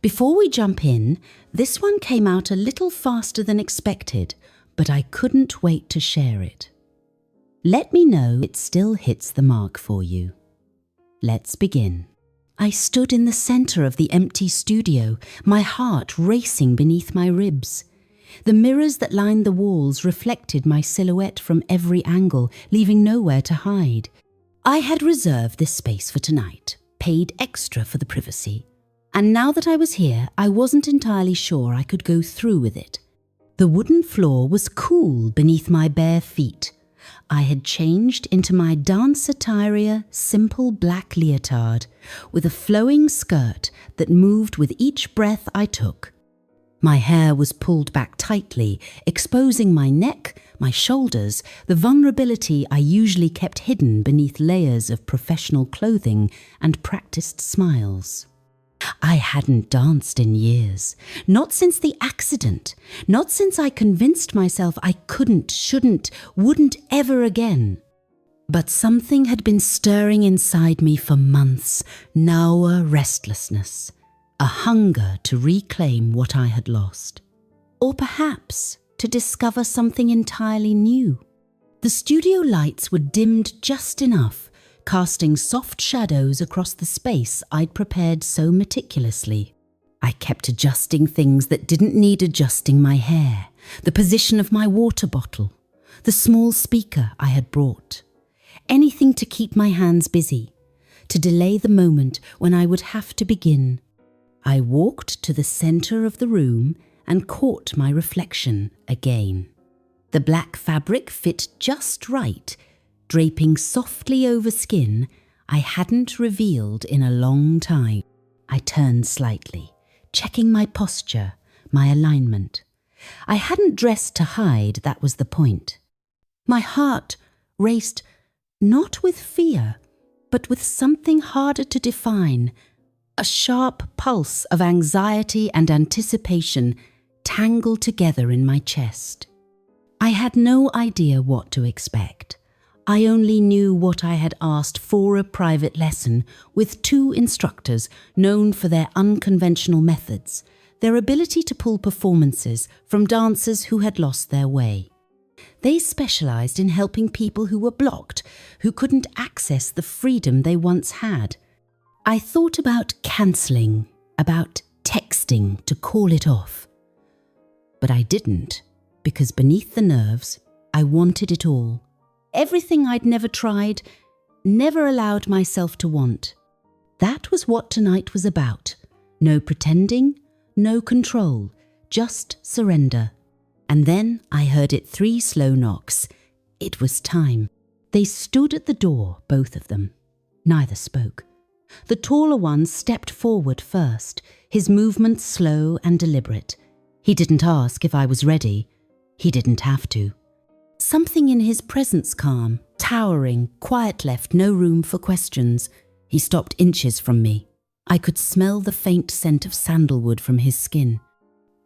Before we jump in, this one came out a little faster than expected, but I couldn't wait to share it. Let me know it still hits the mark for you. Let's begin. I stood in the center of the empty studio, my heart racing beneath my ribs. The mirrors that lined the walls reflected my silhouette from every angle, leaving nowhere to hide. I had reserved this space for tonight, paid extra for the privacy. And now that I was here, I wasn't entirely sure I could go through with it. The wooden floor was cool beneath my bare feet. I had changed into my dance attire, simple black leotard, with a flowing skirt that moved with each breath I took. My hair was pulled back tightly, exposing my neck, my shoulders, the vulnerability I usually kept hidden beneath layers of professional clothing and practiced smiles. I hadn't danced in years, not since the accident, not since I convinced myself I couldn't, shouldn't, wouldn't ever again. But something had been stirring inside me for months, now a restlessness, a hunger to reclaim what I had lost. Or perhaps to discover something entirely new. The studio lights were dimmed just enough, casting soft shadows across the space I'd prepared so meticulously. I kept adjusting things that didn't need adjusting: my hair, the position of my water bottle, the small speaker I had brought. Anything to keep my hands busy, to delay the moment when I would have to begin. I walked to the center of the room and caught my reflection again. The black fabric fit just right, draping softly over skin I hadn't revealed in a long time. I turned slightly, checking my posture, my alignment. I hadn't dressed to hide, that was the point. My heart raced not with fear, but with something harder to define, a sharp pulse of anxiety and anticipation tangled together in my chest. I had no idea what to expect. I only knew what I had asked for: a private lesson with 2 instructors known for their unconventional methods, their ability to pull performances from dancers who had lost their way. They specialized in helping people who were blocked, who couldn't access the freedom they once had. I thought about cancelling, about texting to call it off. But I didn't, because beneath the nerves, I wanted it all. Everything I'd never tried, never allowed myself to want. That was what tonight was about. No pretending, no control, just surrender. And then I heard it 3 slow knocks. It was time. They stood at the door, both of them. Neither spoke. The taller one stepped forward first, his movements slow and deliberate. He didn't ask if I was ready. He didn't have to. Something in his presence calm, towering, quiet left no room for questions. He stopped inches from me. I could smell the faint scent of sandalwood from his skin.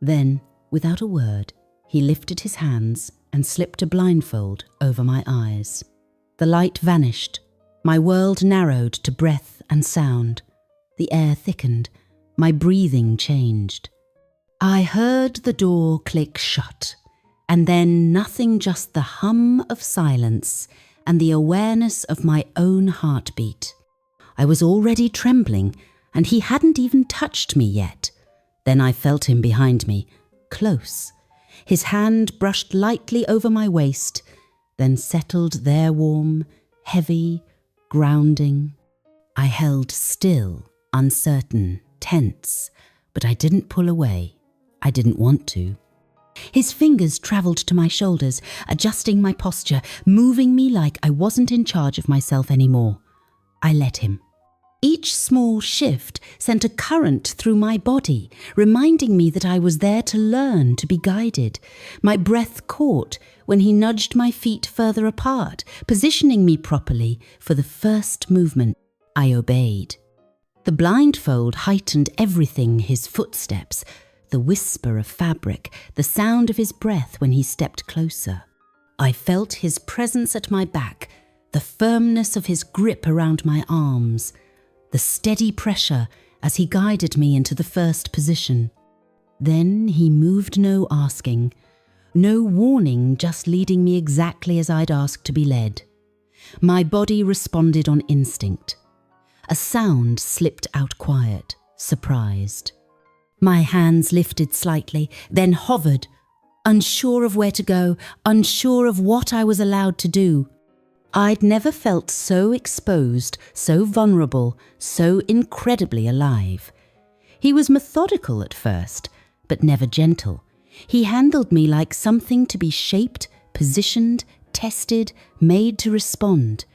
Then, without a word, he lifted his hands and slipped a blindfold over my eyes. The light vanished. My world narrowed to breath and sound. The air thickened. My breathing changed. I heard the door click shut. And then nothing, just the hum of silence and the awareness of my own heartbeat. I was already trembling, and he hadn't even touched me yet. Then I felt him behind me, close. His hand brushed lightly over my waist, then settled there warm, heavy, grounding. I held still, uncertain, tense, but I didn't pull away. I didn't want to. His fingers travelled to my shoulders, adjusting my posture, moving me like I wasn't in charge of myself anymore. I let him. Each small shift sent a current through my body, reminding me that I was there to learn, to be guided. My breath caught when he nudged my feet further apart, positioning me properly for the first movement. I obeyed. The blindfold heightened everything: his footsteps, the whisper of fabric, the sound of his breath when he stepped closer. I felt his presence at my back, the firmness of his grip around my arms, the steady pressure as he guided me into the first position. Then he moved, no asking, no warning, just leading me exactly as I'd asked to be led. My body responded on instinct. A sound slipped out quiet, surprised. My hands lifted slightly, then hovered, unsure of where to go, unsure of what I was allowed to do. I'd never felt so exposed, so vulnerable, so incredibly alive. He was methodical at first, but never gentle. He handled me like something to be shaped, positioned, tested, made to respond.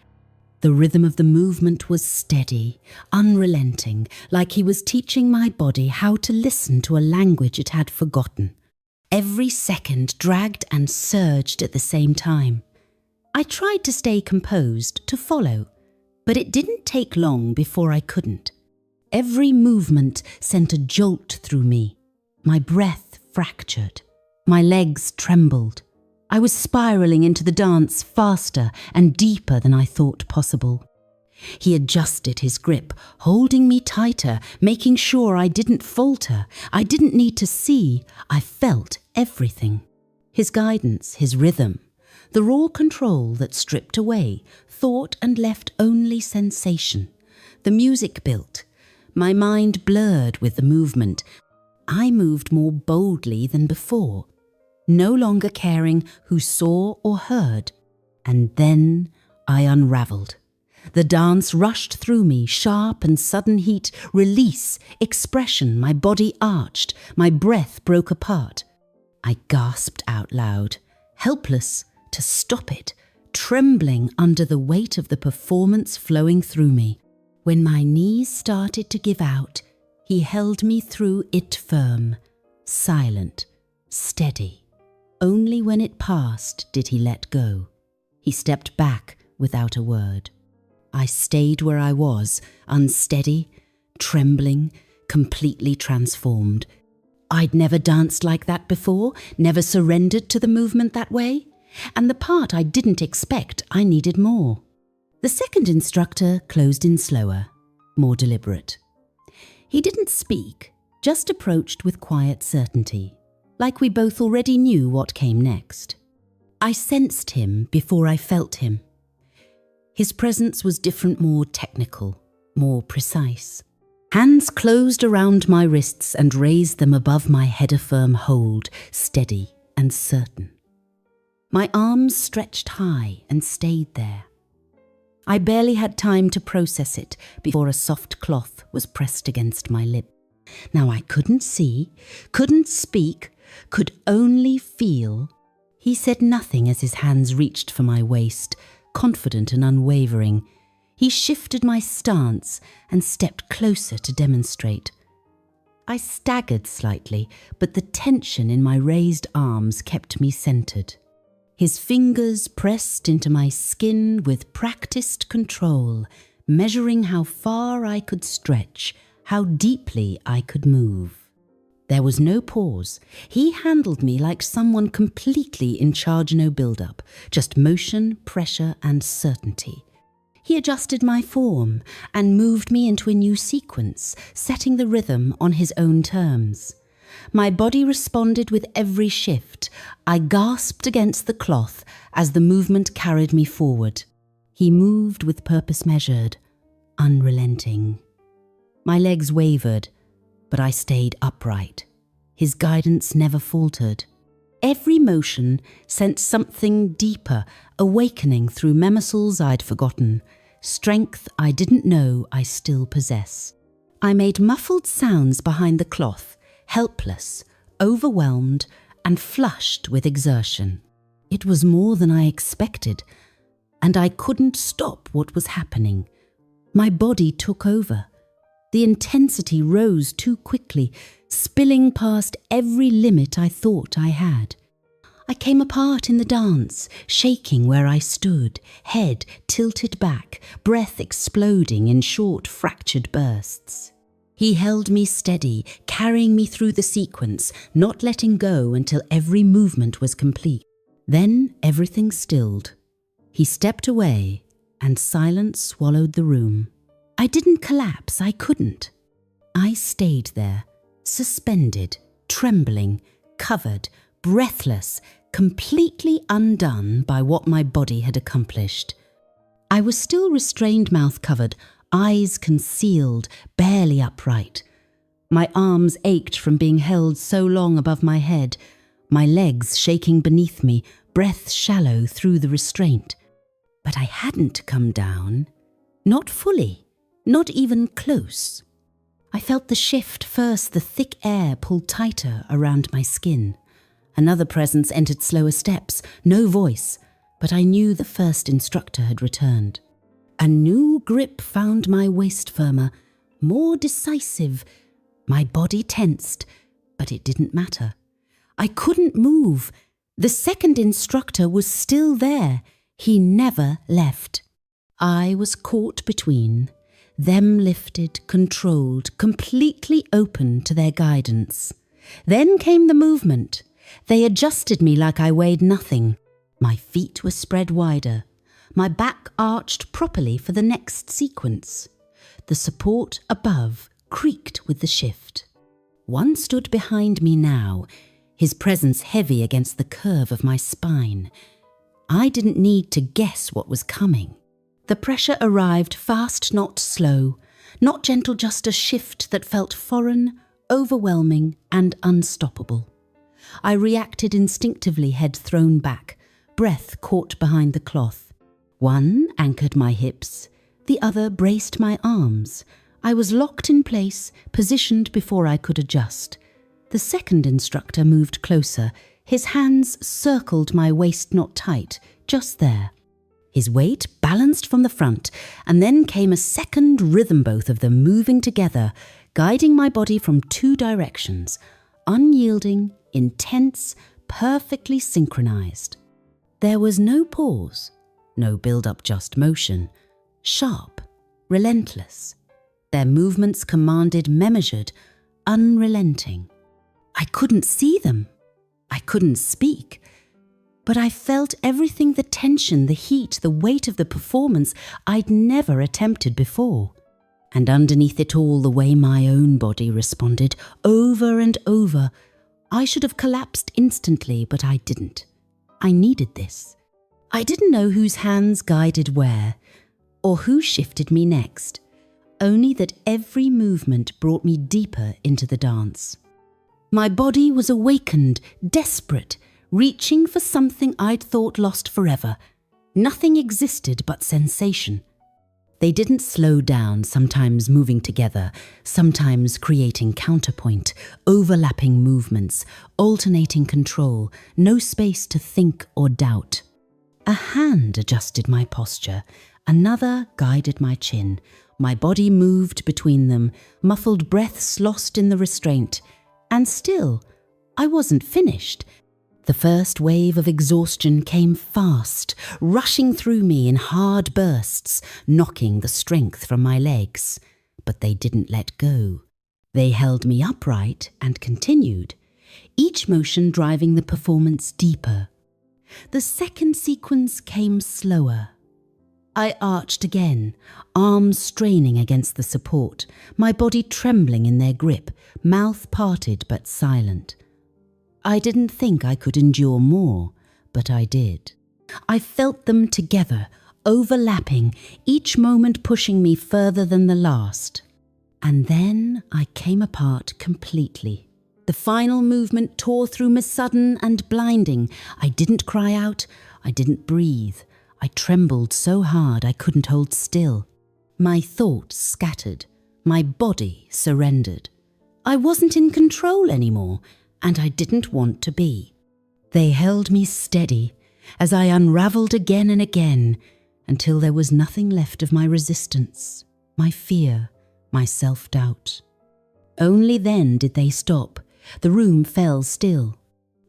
The rhythm of the movement was steady, unrelenting, like he was teaching my body how to listen to a language it had forgotten. Every second dragged and surged at the same time. I tried to stay composed, to follow, but it didn't take long before I couldn't. Every movement sent a jolt through me. My breath fractured. My legs trembled. I was spiraling into the dance faster and deeper than I thought possible. He adjusted his grip, holding me tighter, making sure I didn't falter. I didn't need to see. I felt everything. His guidance, his rhythm, the raw control that stripped away thought and left only sensation. The music built. My mind blurred with the movement. I moved more boldly than before, no longer caring who saw or heard. And then I unraveled. The dance rushed through me, sharp and sudden heat, release, expression, my body arched, my breath broke apart. I gasped out loud, helpless to stop it, trembling under the weight of the performance flowing through me. When my knees started to give out, he held me through it firm, silent, steady. Only when it passed did he let go. He stepped back without a word. I stayed where I was, unsteady, trembling, completely transformed. I'd never danced like that before, never surrendered to the movement that way. And the part I didn't expect, I needed more. The second instructor closed in slower, more deliberate. He didn't speak, just approached with quiet certainty, like we both already knew what came next. I sensed him before I felt him. His presence was different, more technical, more precise. Hands closed around my wrists and raised them above my head, a firm hold, steady and certain. My arms stretched high and stayed there. I barely had time to process it before a soft cloth was pressed against my lip. Now I couldn't see, couldn't speak, could only feel. He said nothing as his hands reached for my waist, confident and unwavering. He shifted my stance and stepped closer to demonstrate. I staggered slightly, but the tension in my raised arms kept me centered. His fingers pressed into my skin with practiced control, measuring how far I could stretch, how deeply I could move. There was no pause. He handled me like someone completely in charge, no build-up, just motion, pressure, and certainty. He adjusted my form and moved me into a new sequence, setting the rhythm on his own terms. My body responded with every shift. I gasped against the cloth as the movement carried me forward. He moved with purpose, measured, unrelenting. My legs wavered, but I stayed upright. His guidance never faltered. Every motion sent something deeper, awakening through muscles I'd forgotten, strength I didn't know I still possess. I made muffled sounds behind the cloth, helpless, overwhelmed, and flushed with exertion. It was more than I expected, and I couldn't stop what was happening. My body took over. The intensity rose too quickly, spilling past every limit I thought I had. I came apart in the dance, shaking where I stood, head tilted back, breath exploding in short, fractured bursts. He held me steady, carrying me through the sequence, not letting go until every movement was complete. Then everything stilled. He stepped away, and silence swallowed the room. I didn't collapse, I couldn't. I stayed there, suspended, trembling, covered, breathless, completely undone by what my body had accomplished. I was still restrained, mouth covered, eyes concealed, barely upright. My arms ached from being held so long above my head, my legs shaking beneath me, breath shallow through the restraint. But I hadn't come down. Not fully, not even close. I felt the shift first, the thick air pulled tighter around my skin. Another presence entered slower steps, no voice, but I knew the first instructor had returned. A new grip found my waist firmer, more decisive. My body tensed, but it didn't matter. I couldn't move. The second instructor was still there. He never left. I was caught between, them lifted, controlled, completely open to their guidance. Then came the movement. They adjusted me like I weighed nothing. My feet were spread wider. My back arched properly for the next sequence. The support above creaked with the shift. One stood behind me now, his presence heavy against the curve of my spine. I didn't need to guess what was coming. The pressure arrived fast, not slow, not gentle, just a shift that felt foreign, overwhelming, and unstoppable. I reacted instinctively, head thrown back, breath caught behind the cloth. One anchored my hips, the other braced my arms. I was locked in place, positioned before I could adjust. The second instructor moved closer. His hands circled my waist knot tight, just there. His weight balanced from the front, and then came a second rhythm, both of them moving together, guiding my body from two directions, unyielding, intense, perfectly synchronized. There was no pause, no build-up, just motion, sharp, relentless. Their movements commanded, measured, unrelenting. I couldn't see them. I couldn't speak. But I felt everything, the tension, the heat, the weight of the performance I'd never attempted before. And underneath it all, the way my own body responded, over and over. I should have collapsed instantly, but I didn't. I needed this. I didn't know whose hands guided where, or who shifted me next, only that every movement brought me deeper into the dance. My body was awakened, desperate, reaching for something I'd thought lost forever. Nothing existed but sensation. They didn't slow down, sometimes moving together, sometimes creating counterpoint, overlapping movements, alternating control, no space to think or doubt. A hand adjusted my posture, another guided my chin. My body moved between them, muffled breaths lost in the restraint. And still, I wasn't finished. The first wave of exhaustion came fast, rushing through me in hard bursts, knocking the strength from my legs. But they didn't let go. They held me upright and continued, each motion driving the performance deeper. The second sequence came slower. I arched again, arms straining against the support, my body trembling in their grip, mouth parted but silent. I didn't think I could endure more, but I did. I felt them together, overlapping, each moment pushing me further than the last. And then I came apart completely. The final movement tore through me, sudden and blinding. I didn't cry out, I didn't breathe. I trembled so hard I couldn't hold still. My thoughts scattered, my body surrendered. I wasn't in control anymore, and I didn't want to be. They held me steady as I unraveled again and again until there was nothing left of my resistance, my fear, my self-doubt. Only then did they stop. The room fell still.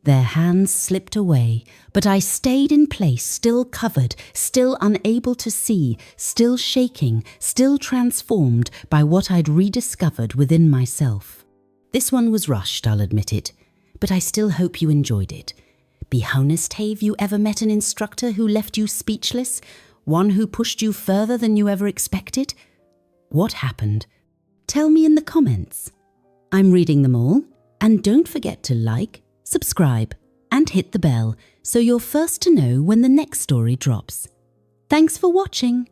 Their hands slipped away, but I stayed in place, still covered, still unable to see, still shaking, still transformed by what I'd rediscovered within myself. This one was rushed, I'll admit it, but I still hope you enjoyed it. Be honest, have you ever met an instructor who left you speechless? One who pushed you further than you ever expected? What happened? Tell me in the comments. I'm reading them all, and don't forget to like, subscribe, and hit the bell so you're first to know when the next story drops. Thanks for watching.